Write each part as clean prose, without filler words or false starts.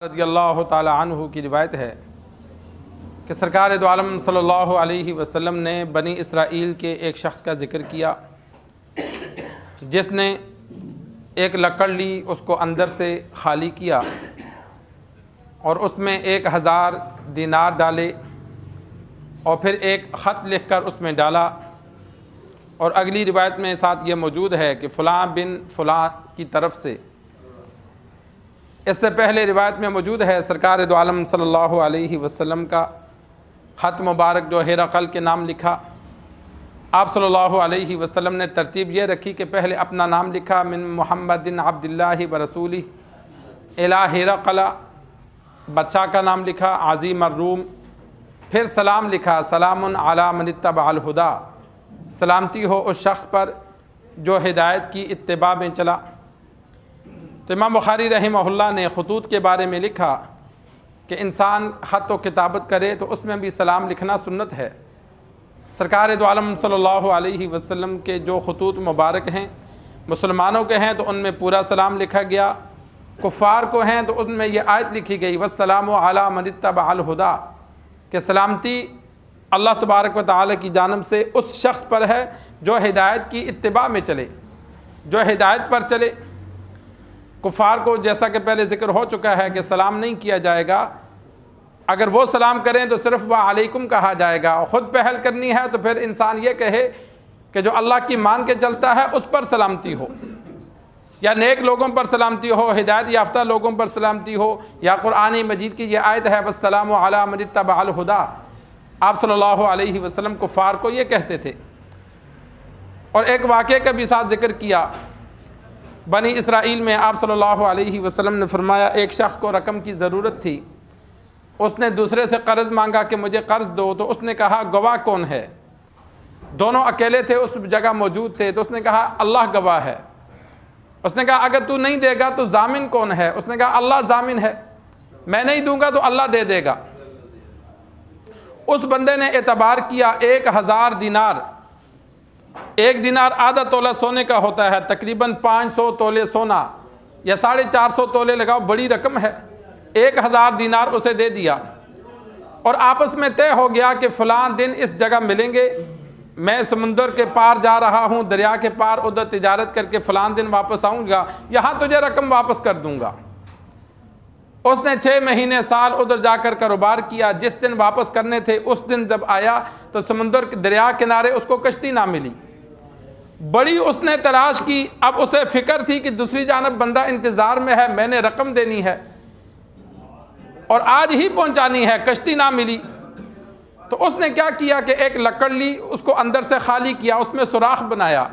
رضی اللہ تعالی عنہ کی روایت ہے کہ سرکار دو عالم صلی اللہ علیہ وسلم نے بنی اسرائیل کے ایک شخص کا ذکر کیا جس نے ایک لکڑ لی، اس کو اندر سے خالی کیا اور اس میں 1000 دینار ڈالے اور پھر ایک خط لکھ کر اس میں ڈالا، اور اگلی روایت میں ساتھ یہ موجود ہے کہ فلاں بن فلاں کی طرف سے۔ اس سے پہلے روایت میں موجود ہے سرکار دو عالم صلی اللہ علیہ وسلم کا خط مبارک جو ہرقل کے نام لکھا۔ آپ صلی اللہ علیہ وسلم نے ترتیب یہ رکھی کہ پہلے اپنا نام لکھا، من محمد عبد اللہ ورسولہ الی ہرقل، بادشاہ کا نام لکھا عظیم الروم، پھر سلام لکھا، سلام علی من اتبع الہدی، سلامتی ہو اس شخص پر جو ہدایت کی اتباع میں چلا۔ تو امام بخاری رحمہ اللہ نے خطوط کے بارے میں لکھا کہ انسان خط و کتابت کرے تو اس میں بھی سلام لکھنا سنت ہے۔ سرکار دو عالم صلی اللہ علیہ وسلم کے جو خطوط مبارک ہیں مسلمانوں کے ہیں تو ان میں پورا سلام لکھا گیا، کفار کو ہیں تو ان میں یہ آیت لکھی گئی والسلام علی من اتبع الہدی، کہ سلامتی اللہ تبارک و تعالی کی جانب سے اس شخص پر ہے جو ہدایت کی اتباع میں چلے، جو ہدایت پر چلے۔ کفار کو جیسا کہ پہلے ذکر ہو چکا ہے کہ سلام نہیں کیا جائے گا، اگر وہ سلام کریں تو صرف وعلیکم کہا جائے گا، اور خود پہل کرنی ہے تو پھر انسان یہ کہے کہ جو اللہ کی مان کے چلتا ہے اس پر سلامتی ہو، یا نیک لوگوں پر سلامتی ہو، ہدایت یافتہ لوگوں پر سلامتی ہو، یا قرآن مجید کی یہ آیت ہے والسلام علی من اتبع الہدی۔ آپ صلی اللہ علیہ وسلم کفار کو یہ کہتے تھے۔ اور ایک واقعے کا بھی ساتھ ذکر کیا، بنی اسرائیل میں آپ صلی اللہ علیہ وسلم نے فرمایا ایک شخص کو رقم کی ضرورت تھی، اس نے دوسرے سے قرض مانگا کہ مجھے قرض دو، تو اس نے کہا گواہ کون ہے؟ دونوں اکیلے تھے، اس جگہ موجود تھے، تو اس نے کہا اللہ گواہ ہے۔ اس نے کہا اگر تو نہیں دے گا تو ضامن کون ہے؟ اس نے کہا اللہ ضامن ہے، میں نہیں دوں گا تو اللہ دے دے گا۔ اس بندے نے اعتبار کیا 1000 دینار، ایک دینار آدھا تولہ سونے کا ہوتا ہے، تقریباً 500 تولے سونا یا 450 تولے لگاؤ، بڑی رقم ہے۔ 1000 دینار اسے دے دیا اور آپس میں طے ہو گیا کہ فلاں دن اس جگہ ملیں گے، میں سمندر کے پار جا رہا ہوں، دریا کے پار، ادھر تجارت کر کے فلاں دن واپس آؤں گا، یہاں تجھے رقم واپس کر دوں گا۔ اس نے 6 مہینے سال ادھر جا کر کاروبار کیا، جس دن واپس کرنے تھے اس دن جب آیا تو سمندر کے دریا کنارے اس کو کشتی نہ ملی، بڑی اس نے تلاش کی۔ اب اسے فکر تھی کہ دوسری جانب بندہ انتظار میں ہے، میں نے رقم دینی ہے اور آج ہی پہنچانی ہے، کشتی نہ ملی۔ تو اس نے کیا کیا کہ ایک لکڑ لی، اس کو اندر سے خالی کیا، اس میں سوراخ بنایا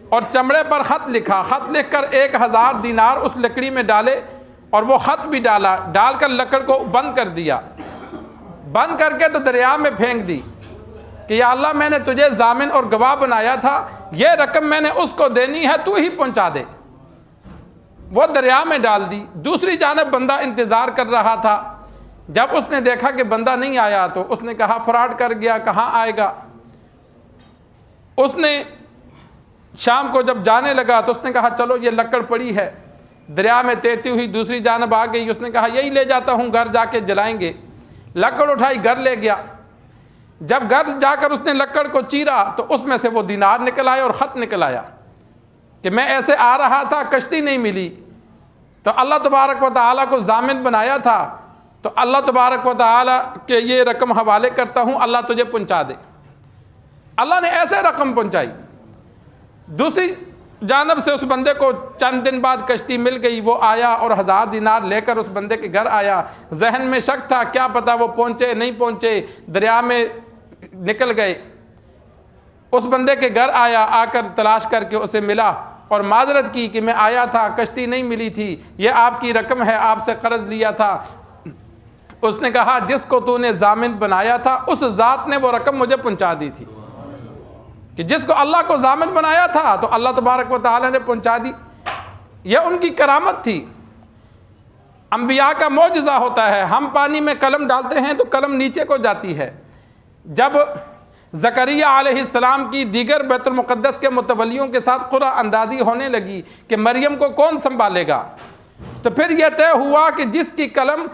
اور چمڑے پر خط لکھا، خط لکھ کر 1000 دینار اس لکڑی میں ڈالے اور وہ خط بھی ڈالا، ڈال کر لکڑ کو بند کر دیا، بند کر کے تو دریا میں پھینک دی کہ یا اللہ میں نے تجھے ضامن اور گواہ بنایا تھا، یہ رقم میں نے اس کو دینی ہے، تو ہی پہنچا دے۔ وہ دریا میں ڈال دی۔ دوسری جانب بندہ انتظار کر رہا تھا، جب اس نے دیکھا کہ بندہ نہیں آیا تو اس نے کہا فراڈ کر گیا، کہاں آئے گا۔ اس نے شام کو جب جانے لگا تو اس نے کہا چلو یہ لکڑ پڑی ہے، دریا میں تیرتی ہوئی دوسری جانب آ گئی، اس نے کہا یہی لے جاتا ہوں، گھر جا کے جلائیں گے۔ لکڑ اٹھائی، گھر لے گیا۔ جب گھر جا کر اس نے لکڑ کو چیرا تو اس میں سے وہ دینار نکل آئے اور خط نکل آیا کہ میں ایسے آ رہا تھا، کشتی نہیں ملی، تو اللہ تبارک و تعالیٰ کو ضامن بنایا تھا، تو اللہ تبارک و تعالیٰ کے یہ رقم حوالے کرتا ہوں، اللہ تجھے پہنچا دے۔ اللہ نے ایسے رقم پہنچائی۔ دوسری جانب سے اس بندے کو چند دن بعد کشتی مل گئی، وہ آیا اور 1000 دینار لے کر اس بندے کے گھر آیا۔ ذہن میں شک تھا، کیا پتہ وہ پہنچے نہیں پہنچے، دریا میں نکل گئے۔ اس بندے کے گھر آیا، آ کر تلاش کر کے اسے ملا اور معذرت کی کہ میں آیا تھا، کشتی نہیں ملی تھی، یہ آپ کی رقم ہے، آپ سے قرض لیا تھا۔ اس نے کہا جس کو تو نے ضامن بنایا تھا اس ذات نے وہ رقم مجھے پہنچا دی تھی، کہ جس کو اللہ کو ضامن بنایا تھا تو اللہ تبارک و تعالی نے پہنچا دی۔ یہ ان کی کرامت تھی۔ انبیاء کا معجزہ ہوتا ہے، ہم پانی میں قلم ڈالتے ہیں تو قلم نیچے کو جاتی ہے۔ جب زکریا علیہ السلام کی دیگر بیت المقدس کے متولیوں کے ساتھ قرعہ اندازی ہونے لگی کہ مریم کو کون سنبھالے گا، تو پھر یہ طے ہوا کہ جس کی قلم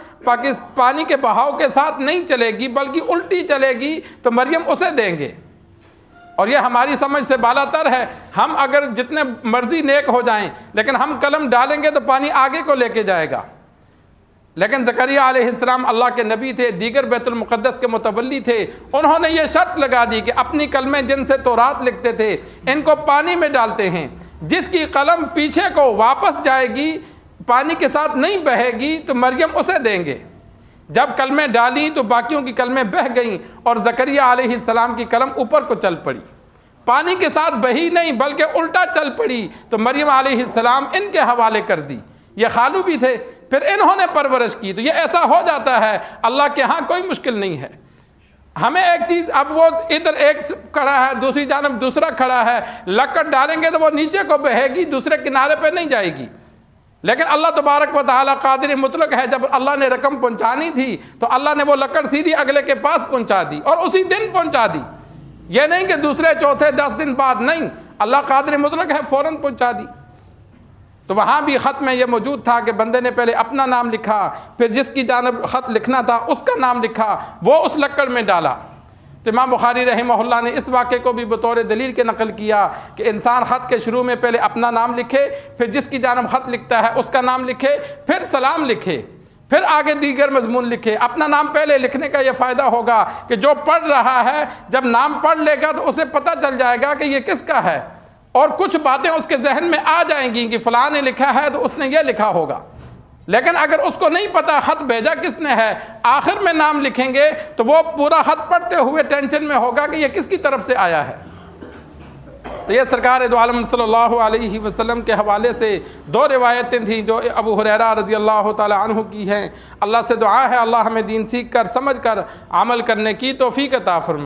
پانی کے بہاؤ کے ساتھ نہیں چلے گی بلکہ الٹی چلے گی تو مریم اسے دیں گے۔ اور یہ ہماری سمجھ سے بالا تر ہے، ہم اگر جتنے مرضی نیک ہو جائیں لیکن ہم قلم ڈالیں گے تو پانی آگے کو لے کے جائے گا۔ لیکن زکریا علیہ السلام اللہ کے نبی تھے، دیگر بیت المقدس کے متولی تھے، انہوں نے یہ شرط لگا دی کہ اپنی قلمیں جن سے تورات لکھتے تھے ان کو پانی میں ڈالتے ہیں، جس کی قلم پیچھے کو واپس جائے گی، پانی کے ساتھ نہیں بہے گی تو مریم اسے دیں گے۔ جب کلمیں ڈالیں تو باقیوں کی کلمیں بہہ گئیں اور زکریا علیہ السلام کی قلم اوپر کو چل پڑی، پانی کے ساتھ بہی نہیں بلکہ الٹا چل پڑی، تو مریم علیہ السلام ان کے حوالے کر دی۔ یہ خالو بھی تھے، پھر انہوں نے پرورش کی۔ تو یہ ایسا ہو جاتا ہے، اللہ کے ہاں کوئی مشکل نہیں ہے۔ ہمیں ایک چیز، اب وہ ادھر ایک کھڑا ہے دوسری جانب دوسرا کھڑا ہے، لکڑ ڈالیں گے تو وہ نیچے کو بہے گی، دوسرے کنارے پہ نہیں جائے گی۔ لیکن اللہ تبارک و تعالیٰ قادر مطلق ہے، جب اللہ نے رقم پہنچانی تھی تو اللہ نے وہ لکڑ سیدھی اگلے کے پاس پہنچا دی اور اسی دن پہنچا دی۔ یہ نہیں کہ دوسرے چوتھے 10 دن بعد، نہیں، اللہ قادر مطلق ہے، فوراً پہنچا دی۔ تو وہاں بھی خط میں یہ موجود تھا کہ بندے نے پہلے اپنا نام لکھا، پھر جس کی جانب خط لکھنا تھا اس کا نام لکھا، وہ اس لکڑ میں ڈالا۔ تو امام بخاری رحمہ اللہ نے اس واقعے کو بھی بطور دلیل کے نقل کیا کہ انسان خط کے شروع میں پہلے اپنا نام لکھے، پھر جس کی جانب خط لکھتا ہے اس کا نام لکھے، پھر سلام لکھے، پھر آگے دیگر مضمون لکھے۔ اپنا نام پہلے لکھنے کا یہ فائدہ ہوگا کہ جو پڑھ رہا ہے جب نام پڑھ لے گا تو اسے پتہ چل جائے گا کہ یہ کس کا ہے، اور کچھ باتیں اس کے ذہن میں آ جائیں گی کہ فلاں نے لکھا ہے تو اس نے یہ لکھا ہوگا۔ لیکن اگر اس کو نہیں پتا خط بھیجا کس نے ہے، آخر میں نام لکھیں گے تو وہ پورا خط پڑھتے ہوئے ٹینشن میں ہوگا کہ یہ کس کی طرف سے آیا ہے۔ تو یہ سرکار دو عالم صلی اللہ علیہ وسلم کے حوالے سے 2 روایتیں تھیں جو ابو ہریرہ رضی اللہ تعالی عنہ کی ہیں۔ اللہ سے دعا ہے اللہ ہمیں دین سیکھ کر سمجھ کر عمل کرنے کی توفیق عطا فرمائے۔